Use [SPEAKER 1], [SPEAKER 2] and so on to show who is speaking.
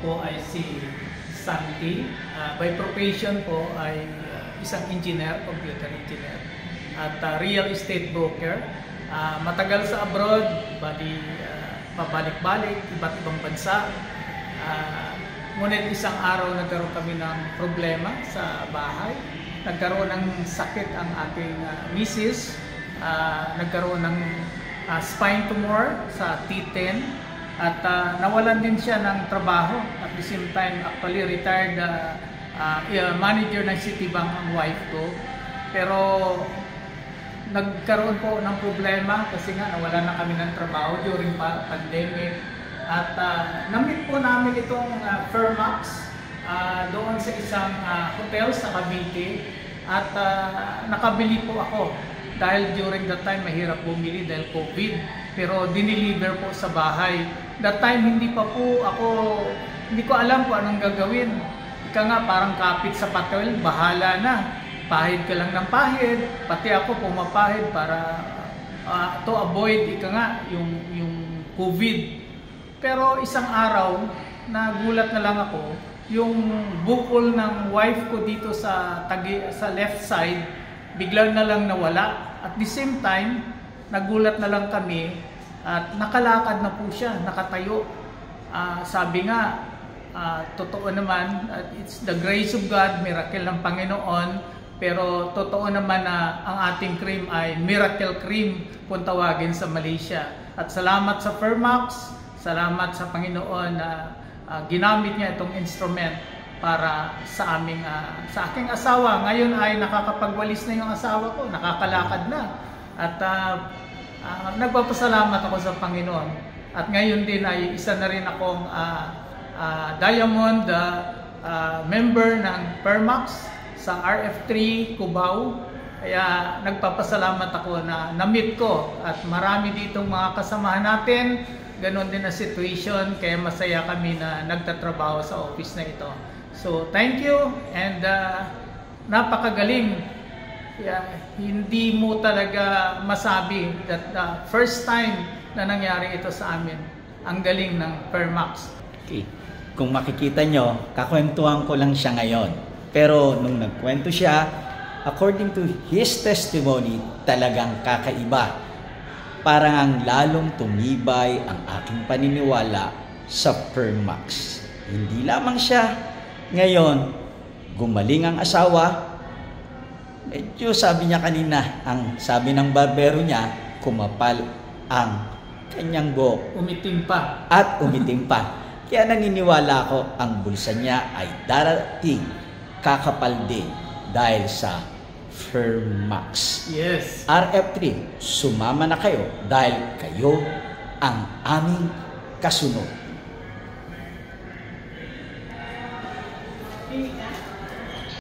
[SPEAKER 1] po ay si Santi. By profession po ay isang engineer, computer engineer at real estate broker. Matagal sa abroad, pabalik-balik, iba't ibang bansa. Ngunit isang araw nagkaroon kami ng problema sa bahay. Nagkaroon ng sakit ang aking misis. Nagkaroon ng spine tumor sa T10 at nawalan din siya ng trabaho. At the same time, actually retired manager ng Citibank ang wife ko. Pero nagkaroon po ng problema kasi nga nawalan na kami ng trabaho during pandemic. At na-meet po namin itong Fermax doon sa isang hotel sa Cavite at nakabili po ako dahil during that time mahirap bumili dahil COVID, pero dineliver po sa bahay. That time hindi ko alam kung anong gagawin. Ika nga parang kapit sa patel, bahala na, pahid ka lang ng pahid, pati ako pumapahid para to avoid yung COVID. Pero isang araw, nagulat na lang ako, yung bukol ng wife ko dito sa left side, bigla na lang nawala. At the same time, nagulat na lang kami at nakalakad na po siya, nakatayo. Sabi nga, totoo naman, it's the grace of God, miracle ng Panginoon, pero totoo naman na ang ating cream ay miracle cream kung tawagin sa Malaysia. At salamat sa Fermax, salamat sa Panginoon na ginamit niya itong instrument para sa aking asawa. Ngayon ay nakakapagwalis na yung asawa ko, nakakalakad na. At nagpapasalamat ako sa Panginoon. At ngayon din ay isa na rin akong Diamond member ng Fermax sa RF3 Cubao. Kaya nagpapasalamat ako na na-meet ko at marami ditong mga kasamahan natin. Ganon din na situation, kaya masaya kami na nagtatrabaho sa office na ito. So, thank you and napakagaling. Hindi mo talaga masabi that first time na nangyari ito sa amin. Ang galing ng Fermax.
[SPEAKER 2] Okay. Kung makikita nyo, kakwentuhan ko lang siya ngayon. Pero nung nagkwento siya, according to his testimony, talagang kakaiba. Parang ang lalong tumibay ang aking paniniwala sa Fermax. Hindi lamang siya. Ngayon, gumaling ang asawa. Medyo sabi niya kanina, ang sabi ng barbero niya, kumapal ang kanyang buhok.
[SPEAKER 1] Umitim pa.
[SPEAKER 2] At umitim pa. Kaya naniniwala ako ang bulsa niya ay darating kakapal din dahil sa Fermax.
[SPEAKER 1] Yes.
[SPEAKER 2] RF3, sumama na kayo dahil kayo ang aming kasunod.